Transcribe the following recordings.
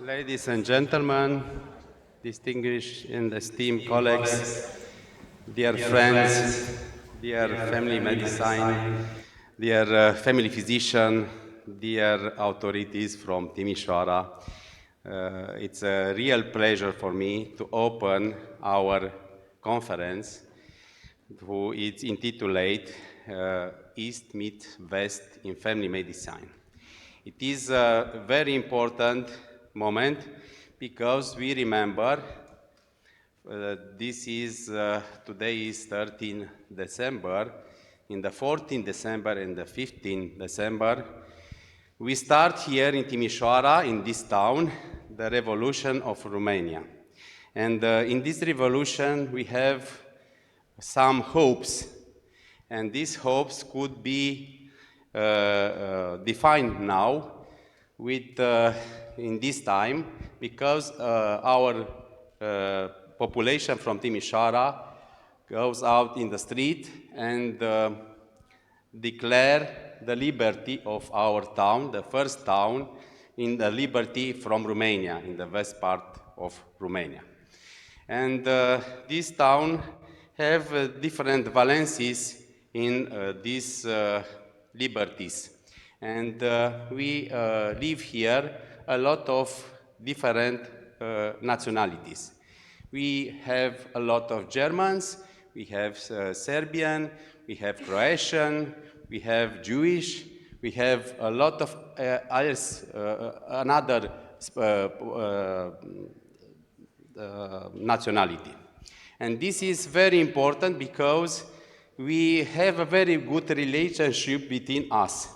Ladies and gentlemen, distinguished and esteemed colleagues, dear friends, dear family medicine, dear family physician, dear authorities from Timişoara, it's a real pleasure for me to open our conference, who is intitulated East meet West in Family Medicine. It is a very important moment because we remember today is 13 December. In the 14 December and the 15 December, we start here in Timişoara, in this town, the revolution of Romania. And in this revolution, we have some hopes. And these hopes could be defined now with in this time because our population from Timişoara goes out in the street and declare the liberty of our town, the first town in the liberty from Romania, in the west part of Romania. And this town have different valencies in these liberties. And we live here a lot of different nationalities. We have a lot of Germans, we have Serbian, we have Croatian, we have Jewish, we have a lot of another nationality. And this is very important because we have a very good relationship between us.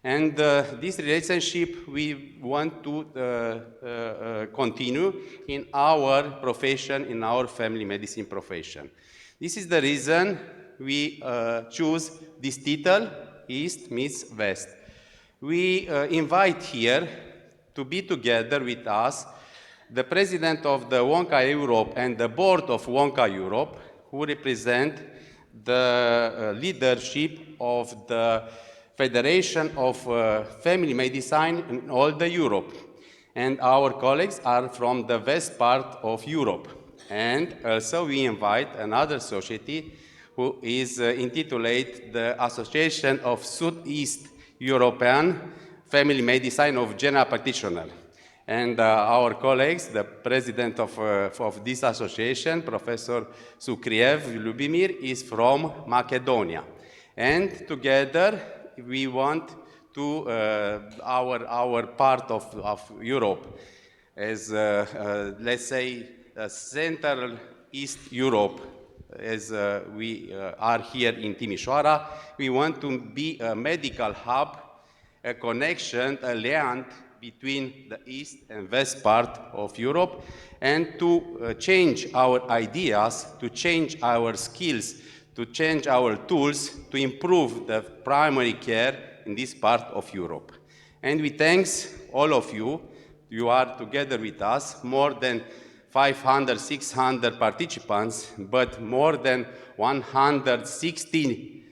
And this relationship we want to continue in our profession, in our family medicine profession. This is the reason we choose this title, East meets West. We invite here to be together with us the president of the WONCA Europe and the board of WONCA Europe, who represent the leadership of the Federation of Family Medicine in all the Europe. And our colleagues are from the west part of Europe. And also we invite another society who is intitulated the Association of Sud-Est European Family Medicine of General Practitioner. And our colleagues, the president of this association, Professor Sucriev Lubimir, is from Macedonia. And together we want to our part of Europe as let's say Central East Europe, as we are here in Timişoara. We want to be a medical hub, a connection, a link between the east and west part of Europe, and to change our ideas, to change our skills, to change our tools, to improve the primary care in this part of Europe. And we thank all of you. You are together with us, more than 500, 600 participants, but more than 160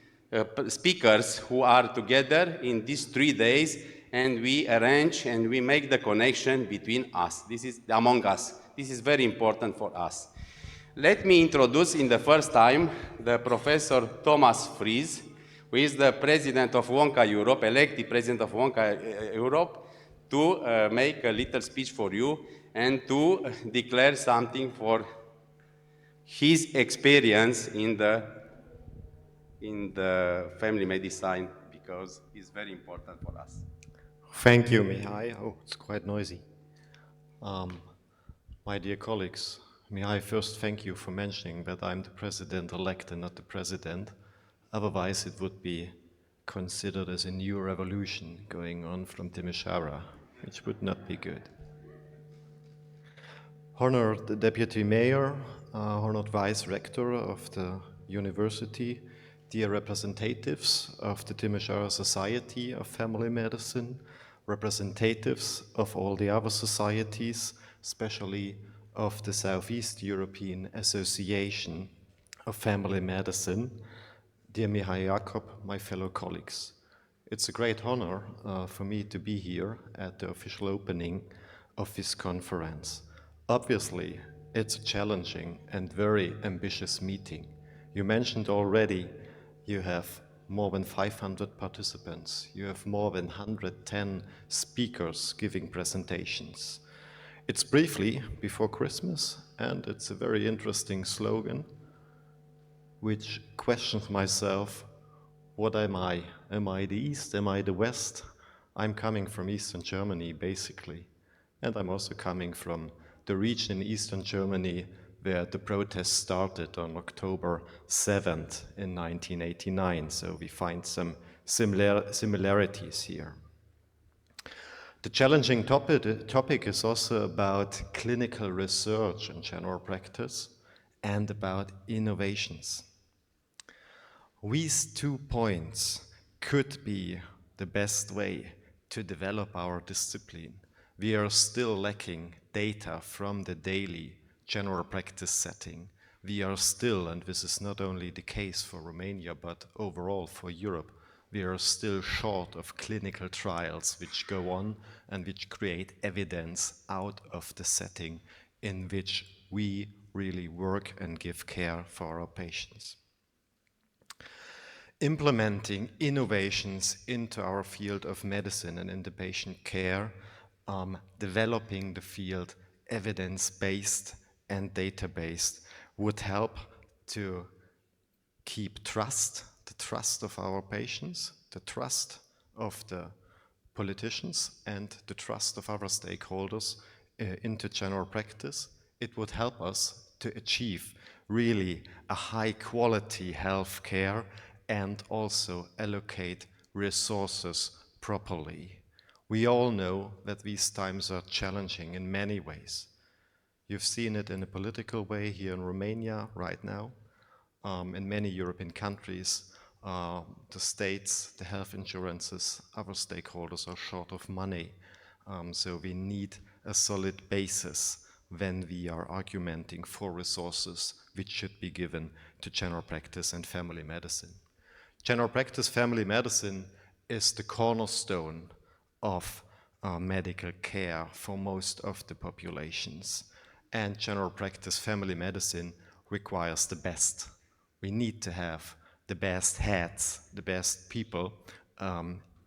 speakers who are together in these 3 days, and we arrange and we make the connection between us. This is among us. This is very important for us. Let me introduce in the first time the Professor Thomas Fries, who is the president of WONCA Europe, elected president of WONCA Europe, to make a little speech for you and to declare something for his experience in the family medicine, because it's very important for us. Thank you, Mihai. Oh, it's quite noisy. My dear colleagues, Mihai, first thank you for mentioning that I'm the president-elect and not the president. Otherwise, it would be considered as a new revolution going on from Timişoara, which would not be good. Honored Deputy Mayor, honored Vice Rector of the University, dear representatives of the Timişoara Society of Family Medicine, representatives of all the other societies, especially of the Southeast European Association of Family Medicine, dear Mihai Jakob, my fellow colleagues. It's a great honor for me to be here at the official opening of this conference. Obviously, it's a challenging and very ambitious meeting. You mentioned already you have more than 500 participants. You have more than 110 speakers giving presentations. It's briefly before Christmas, and it's a very interesting slogan, which questions myself, what am I? Am I the East? Am I the West? I'm coming from Eastern Germany, basically. And I'm also coming from the region in Eastern Germany where the protest started on October 7th in 1989. So we find some similarities here. The challenging topic is also about clinical research and general practice and about innovations. These 2 points could be the best way to develop our discipline. We are still lacking data from the daily general practice setting. We are still, and this is not only the case for Romania, but overall for Europe, we are still short of clinical trials which go on and which create evidence out of the setting in which we really work and give care for our patients. Implementing innovations into our field of medicine and into patient care, developing the field evidence-based and data-based would help to keep trust, the trust of our patients, the trust of the politicians, and the trust of other stakeholders into general practice. It would help us to achieve really a high-quality health care and also allocate resources properly. We all know that these times are challenging in many ways. You've seen it in a political way here in Romania right now. In many European countries, the states, the health insurances, other stakeholders are short of money. So we need a solid basis when we are argumenting for resources which should be given to general practice and family medicine. General practice family medicine is the cornerstone of medical care for most of the populations. And general practice family medicine requires the best. We need to have the best heads, the best people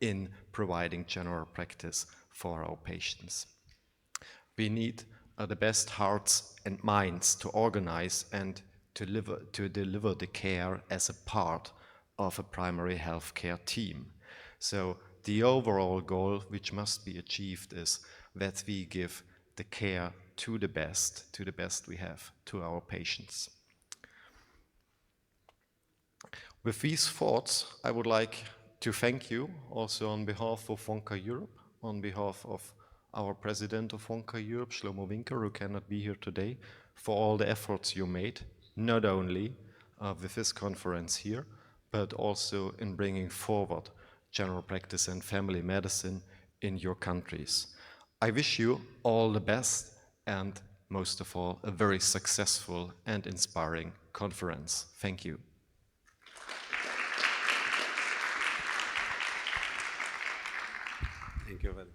in providing general practice for our patients. We need the best hearts and minds to organize and to deliver the care as a part of a primary healthcare team. So the overall goal which must be achieved is that we give the care to the best we have, to our patients. With these thoughts, I would like to thank you also on behalf of Wonka Europe, on behalf of our president of Wonka Europe, Shlomo Winker, who cannot be here today, for all the efforts you made, not only with this conference here, but also in bringing forward general practice and family medicine in your countries. I wish you all the best and, most of all, a very successful and inspiring conference. Thank you. Thank you very much.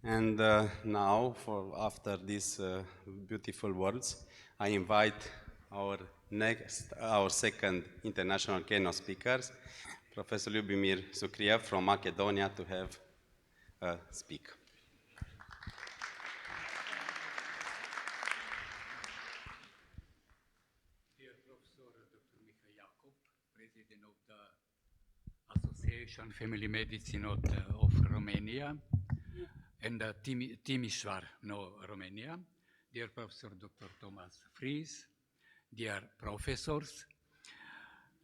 And now, after these beautiful words, I invite our second international keynote speakers, Professor Ljubimir Sukriev from Macedonia, to have speak. Dear Professor Dr. Mihai Jacob, President of the Association Family Medicine of Romania and Timişoara, Romania. Dear Professor Dr. Thomas Fries, dear professors,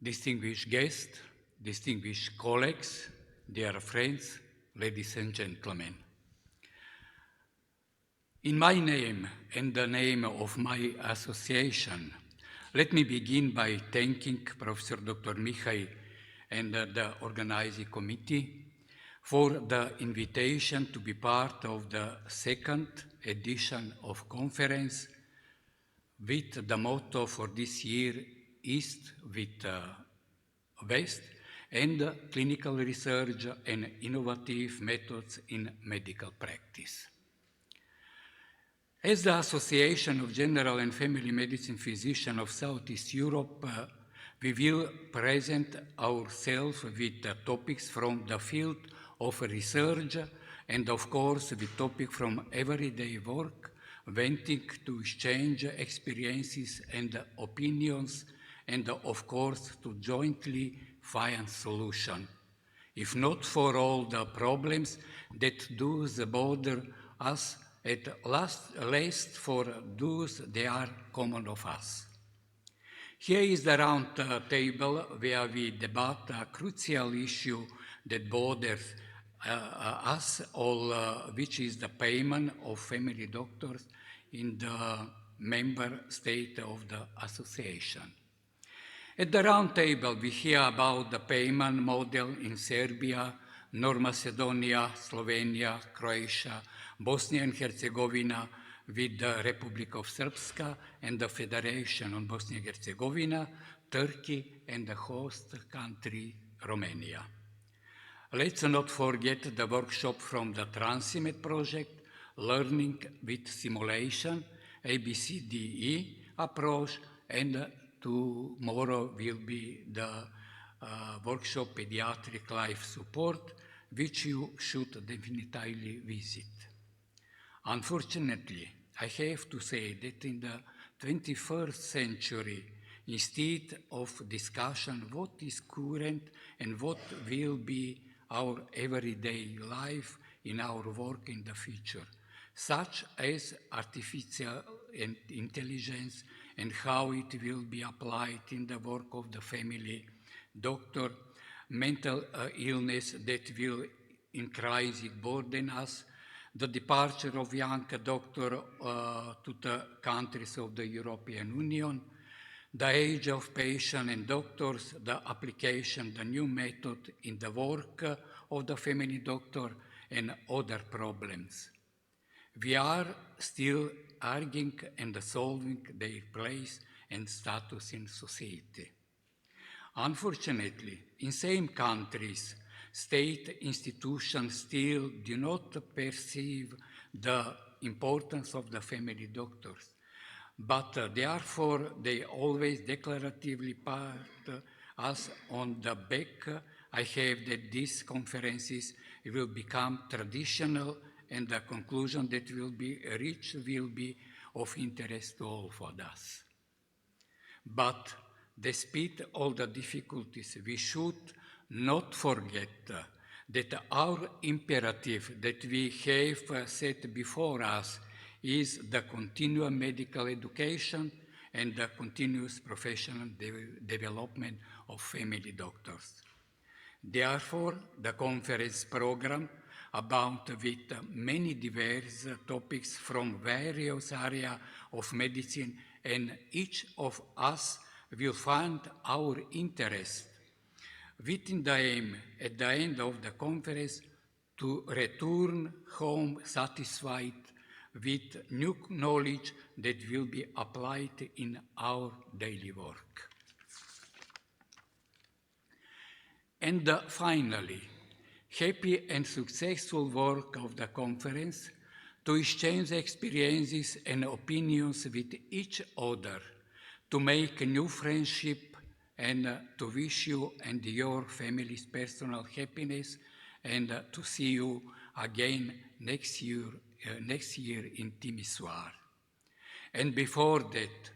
distinguished guests, distinguished colleagues, dear friends, ladies and gentlemen. In my name and the name of my association, let me begin by thanking Professor Dr. Mihai and the organizing committee for the invitation to be part of the second edition of conference with the motto for this year, East with West, and clinical research and innovative methods in medical practice. As the Association of General and Family Medicine Physicians of Southeast Europe, we will present ourselves with topics from the field of research and, of course, with topics from everyday work, wanting to exchange experiences and opinions and, of course, to jointly find solutions, if not for all the problems that do bother us, at least for those that are common of us. Here is the round table where we debate a crucial issue that bothers us all, which is the payment of family doctors in the member state of the association. At the round table, we hear about the payment model in Serbia, North Macedonia, Slovenia, Croatia, Bosnia and Herzegovina, with the Republic of Srpska and the Federation on Bosnia and Herzegovina, Turkey, and the host country, Romania. Let's not forget the workshop from the Transimed project, Learning with Simulation, ABCDE approach, and tomorrow will be the workshop Pediatric Life Support, which you should definitely visit. Unfortunately, I have to say that in the 21st century, instead of discussion what is current and what will be our everyday life in our work in the future, such as artificial intelligence and how it will be applied in the work of the family doctor, mental illness that will increase it burden us, the departure of young doctor to the countries of the European Union, the age of patient and doctors, the application, the new method in the work of the family doctor, and other problems. We are still arguing and solving their place and status in society. Unfortunately, in some countries, state institutions still do not perceive the importance of the family doctors, but therefore they always declaratively pat us on the back. I have that these conferences will become traditional and the conclusion that will be reached will be of interest to all of us. But despite all the difficulties, we should not forget that our imperative that we have set before us is the continual medical education and the continuous professional development of family doctors. Therefore, the conference program about with many diverse topics from various areas of medicine, and each of us will find our interest within the aim at the end of the conference to return home satisfied with new knowledge that will be applied in our daily work. And finally, happy and successful work of the conference to exchange experiences and opinions with each other, to make a new friendship, and to wish you and your family's personal happiness, and to see you again next year in Timişoara. And before that,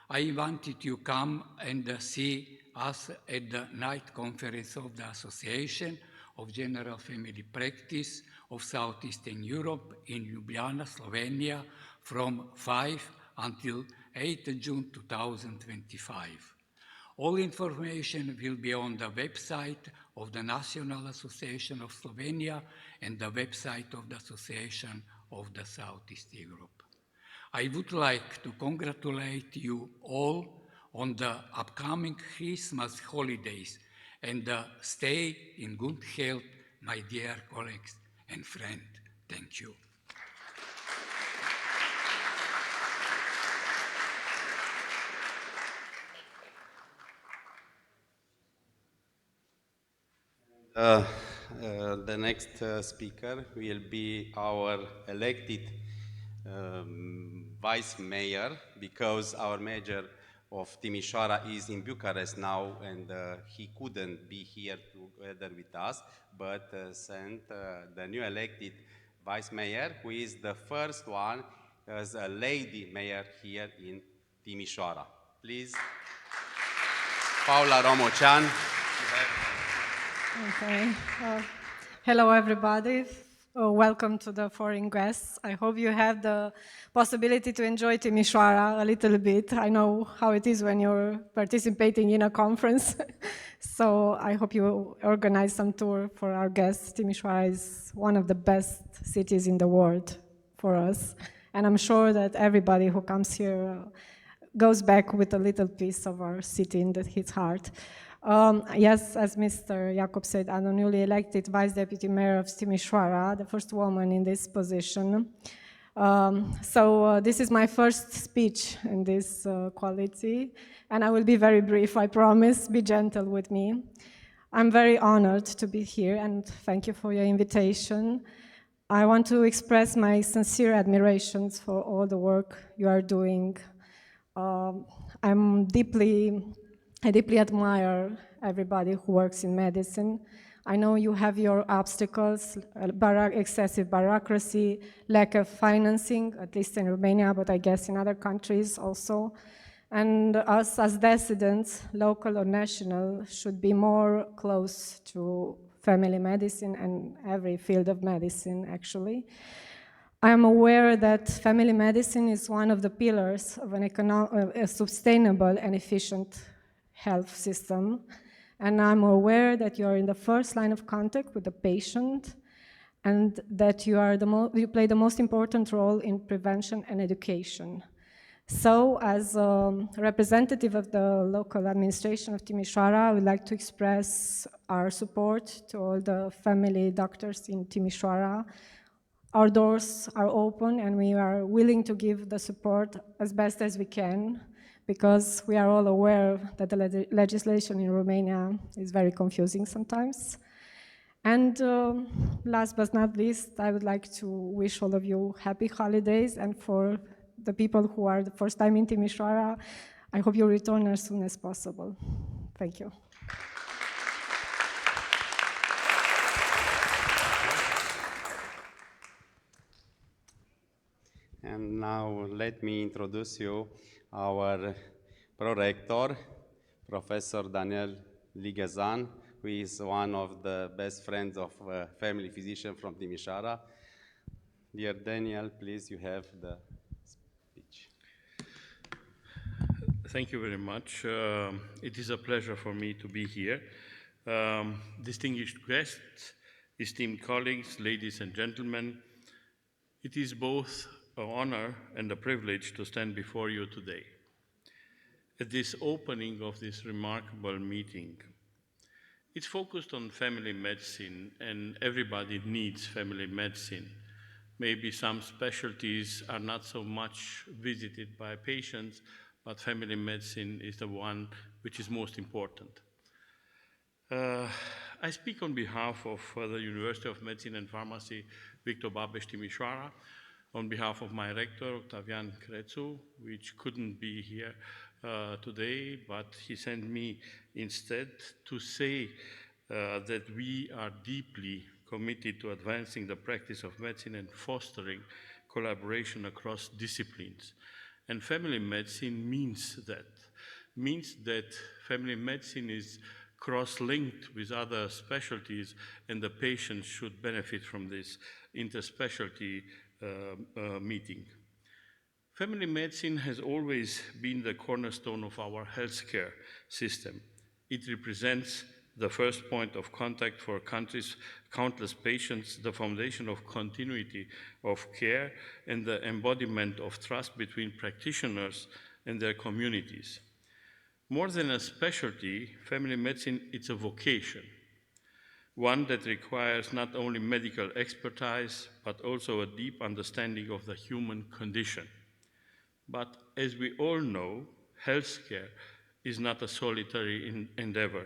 I wanted you to come and see us at the night conference of the Association of General Family Practice of Southeastern Europe in Ljubljana, Slovenia, from 5 until 8 June 2025. All information will be on the website of the National Association of Slovenia and the website of the Association of the Southeast Europe. I would like to congratulate you all on the upcoming Christmas holidays and stay in good health, my dear colleagues and friends. Thank you. The next speaker will be our elected vice mayor, because our mayor of Timişoara is in Bucharest now, and he couldn't be here together with us, but sent the new elected vice mayor, who is the first one as a lady mayor here in Timişoara. Please, Paula Romocean. Okay. Hello, everybody. Welcome to the foreign guests. I hope you have the possibility to enjoy Timişoara a little bit. I know how it is when you're participating in a conference. So I hope you organize some tour for our guests. Timişoara is one of the best cities in the world for us. And I'm sure that everybody who comes here goes back with a little piece of our city in his heart. Yes, as Mr. Jacob said, I'm the newly elected Vice Deputy Mayor of Timişoara, the first woman in this position. This is my first speech in this quality, and I will be very brief, I promise. Be gentle with me. I'm very honored to be here, and thank you for your invitation. I want to express my sincere admirations for all the work you are doing. I deeply admire everybody who works in medicine. I know you have your obstacles, excessive bureaucracy, lack of financing, at least in Romania, but I guess in other countries also. And us as dissidents, local or national, should be more close to family medicine and every field of medicine, actually. I am aware that family medicine is one of the pillars of a sustainable and efficient health system, and I'm aware that you are in the first line of contact with the patient, and that you play the most important role in prevention and education. So, as a representative of the local administration of Timişoara, I would like to express our support to all the family doctors in Timişoara. Our doors are open, and we are willing to give the support as best as we can, because we are all aware that the legislation in Romania is very confusing sometimes. And last but not least, I would like to wish all of you happy holidays, and for the people who are the first time in Timişoara, I hope you return as soon as possible. Thank you. And now let me introduce you our prorector, Professor Daniel Ligezan, who is one of the best friends of family physician from Timişoara. Dear Daniel, please, you have the speech. Thank you very much. It is a pleasure for me to be here. Distinguished guests, esteemed colleagues, ladies and gentlemen, it is both an honor and a privilege to stand before you today. At this opening of this remarkable meeting, it's focused on family medicine, and everybody needs family medicine. Maybe some specialties are not so much visited by patients, but family medicine is the one which is most important. I speak on behalf of the University of Medicine and Pharmacy, Victor Babeș Timişoara, on behalf of my rector, Octavian Crețu, which couldn't be here today, but he sent me instead to say that we are deeply committed to advancing the practice of medicine and fostering collaboration across disciplines. And family medicine means that family medicine is cross-linked with other specialties, and the patients should benefit from this interspecialty meeting. Family medicine has always been the cornerstone of our healthcare system. It represents the first point of contact for countless patients, the foundation of continuity of care, and the embodiment of trust between practitioners and their communities. More than a specialty, family medicine is a vocation, one that requires not only medical expertise, but also a deep understanding of the human condition. But as we all know, healthcare is not a solitary endeavor.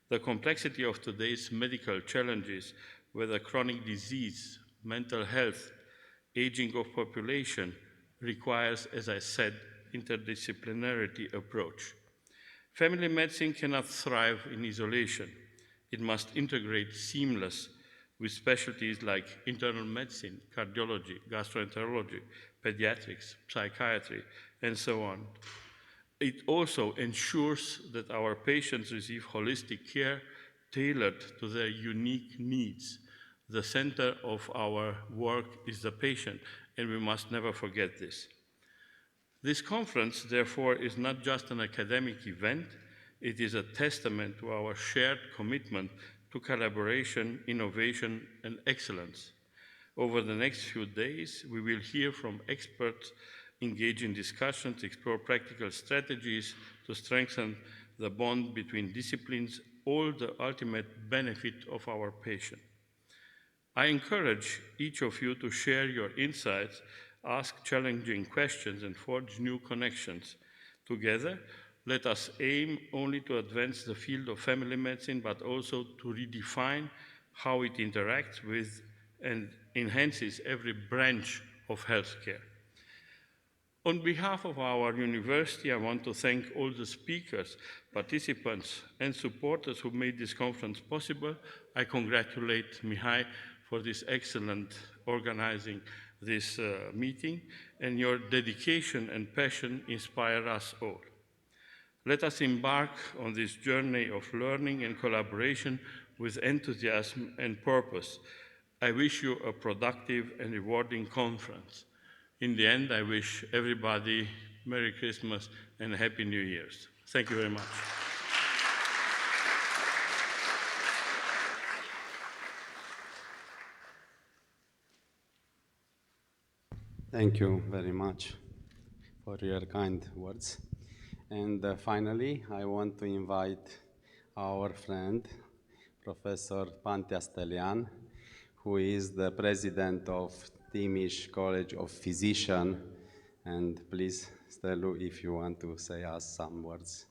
The complexity of today's medical challenges, whether chronic disease, mental health, aging of population, requires, as I said, interdisciplinarity approach. Family medicine cannot thrive in isolation. It must integrate seamless with specialties like internal medicine, cardiology, gastroenterology, pediatrics, psychiatry, and so on. It also ensures that our patients receive holistic care tailored to their unique needs. The center of our work is the patient, and we must never forget this. This conference, therefore, is not just an academic event, it is a testament to our shared commitment to collaboration, innovation, and excellence. Over the next few days, we will hear from experts, engage in discussions, explore practical strategies to strengthen the bond between disciplines, all the ultimate benefit of our patient. I encourage each of you to share your insights, ask challenging questions, and forge new connections. Together, let us aim only to advance the field of family medicine, but also to redefine how it interacts with and enhances every branch of healthcare. On behalf of our university, I want to thank all the speakers, participants, and supporters who made this conference possible. I congratulate Mihai for this excellent organizing this meeting, and your dedication and passion inspire us all. Let us embark on this journey of learning and collaboration with enthusiasm and purpose. I wish you a productive and rewarding conference. In the end, I wish everybody Merry Christmas and Happy New Year's. Thank you very much. Thank you very much for your kind words. And finally, I want to invite our friend, Professor Pantea Stelian, who is the president of Timiş College of Physicians. And please, Stelu, if you want to say us some words.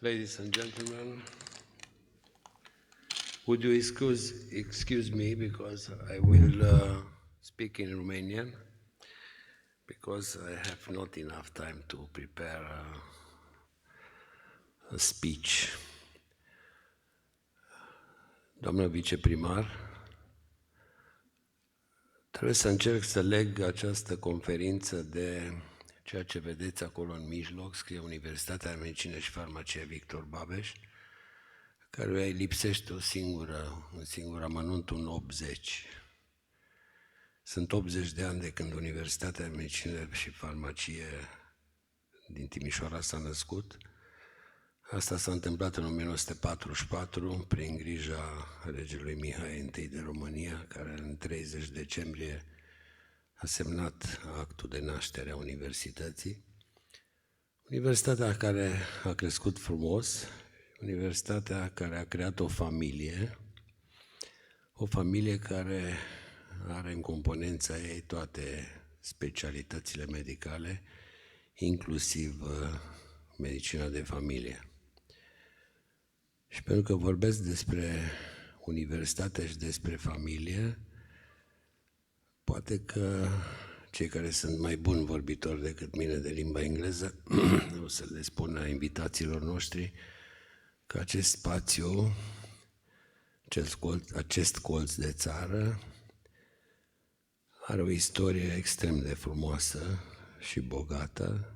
Ladies and gentlemen, would you excuse me because I will speak in Romanian, because I have not enough time to prepare a speech. Doamnă viceprimar, trebuie să încerc să leg această conferință de ceea ce vedeți acolo în mijloc, scrie Universitatea de Medicină și Farmacie Victor Babeș, căruia îi lipsește un singur amănunt, un 80. Sunt 80 de ani de când Universitatea de Medicină și Farmacie din Timișoara s-a născut. Asta s-a întâmplat în 1944, prin grija regelui Mihai I de România, care în 30 decembrie a semnat actul de naștere a Universității. Universitatea care a crescut frumos, Universitatea care a creat o familie care are în componența ei toate specialitățile medicale, inclusiv medicina de familie. Și pentru că vorbesc despre universitate și despre familie, poate că cei care sunt mai buni vorbitori decât mine de limba engleză o să le spun invitațiilor noștri că acest spațiu, acest colț de țară are o istorie extrem de frumoasă și bogată.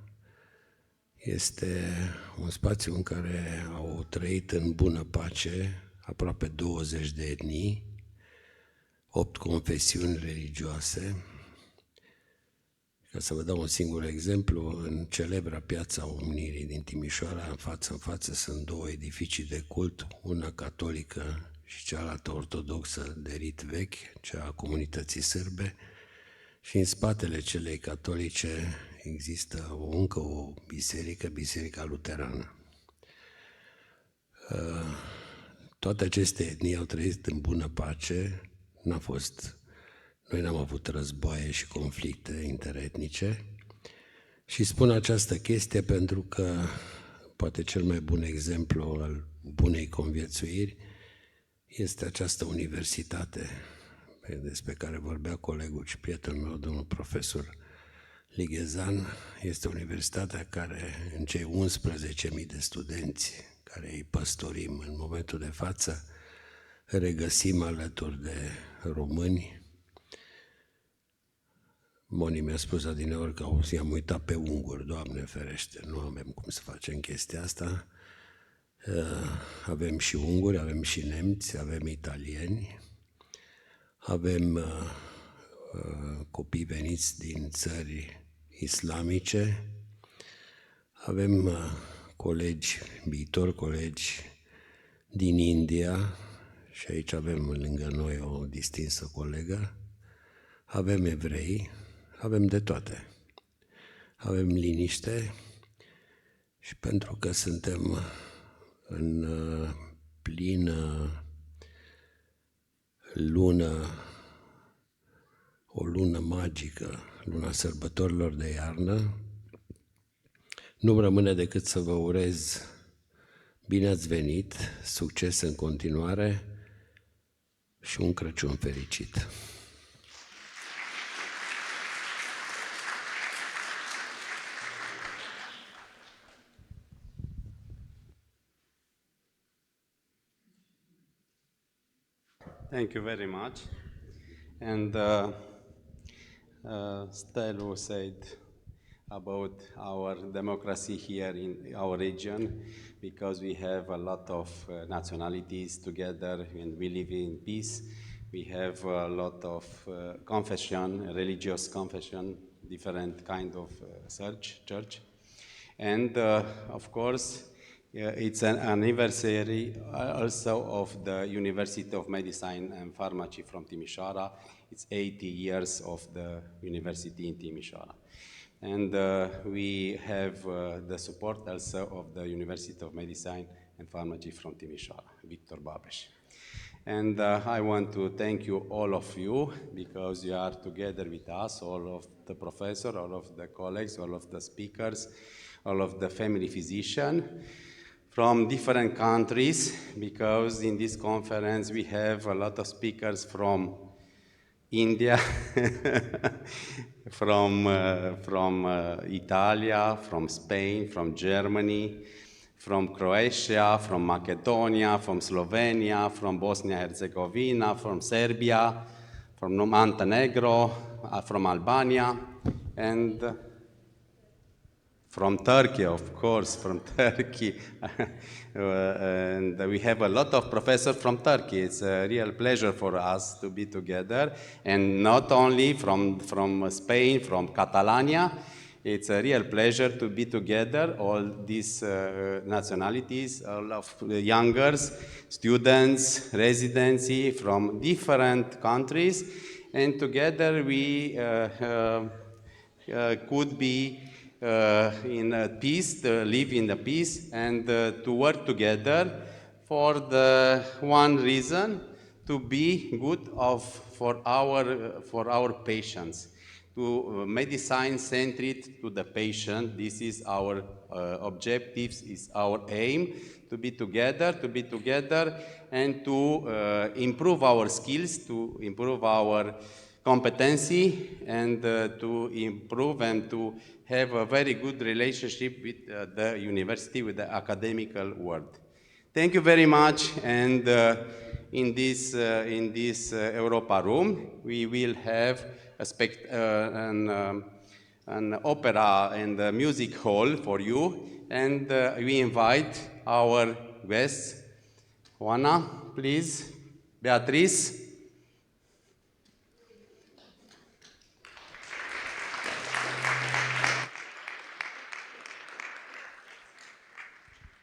Este un spațiu în care au trăit în bună pace aproape 20 de etnii, 8 confesiuni religioase. Ca să vă dau un singur exemplu, în celebra Piața Unirii din Timișoara, în față sunt 2 edificii de cult, una catolică și cealaltă ortodoxă de rit vechi, cea a comunității sârbe, și în spatele celei catolice există încă o biserică, Biserica Luterană. Toate aceste etnii au trăit în bună pace, noi n-am avut războaie și conflicte interetnice Și spun această chestie pentru că poate cel mai bun exemplu al bunei conviețuiri este această universitate despre care vorbea colegul și prietenul meu, domnul profesor Lighezan. Este universitatea care, în cei 11.000 de studenți care îi păstorim în momentul de față, regăsim alături de români. Moni mi-a spus adineori că i-am uitat pe unguri, Doamne ferește, nu avem cum să facem chestia asta. Avem și unguri, avem și nemți, avem italieni, avem copii veniți din țări islamice, avem colegi, viitori colegi din India, și aici avem lângă noi o distinsă colegă, avem evrei, avem de toate. Avem liniște și pentru că suntem în plină lună, o lună magică, luna sărbătorilor de iarnă, nu-mi rămâne decât să vă urez bine ați venit, succes în continuare și un Crăciun fericit! Thank you very much. And Stelu said about our democracy here in our region, because we have a lot of nationalities together and we live in peace. We have a lot of confession, religious confession, different kind of church. And of course, it's an anniversary also of the University of Medicine and Pharmacy from Timişoara. It's 80 years of the university in Timişoara. And we have the support also of the University of Medicine and Pharmacy from Timişoara, Victor Babeș. And I want to thank you, all of you, because you are together with us, all of the professors, all of the colleagues, all of the speakers, all of the family physicians from different countries, because in this conference we have a lot of speakers from India, from Italy, from Spain, from Germany, from Croatia, from Macedonia, from Slovenia, from Bosnia-Herzegovina, from Serbia, from Montenegro, from Albania, and from Turkey, of course, from Turkey. And we have a lot of professors from Turkey. It's a real pleasure for us to be together. And not only from Spain, from Catalonia. It's a real pleasure to be together, all these nationalities, all of the youngers, students, residency from different countries. And together we could be in peace, to live in the peace, and to work together for the one reason, to be good for our patients, to medicine centered to the patient. This is our objectives, is our aim, to be together, and to improve our skills, to improve our competency, and to improve and to have a very good relationship with the university, with the academical world. Thank you very much, and in this Europa room, we will have an opera and a music hall for you, and we invite our guests. Oana, please, Beatrice.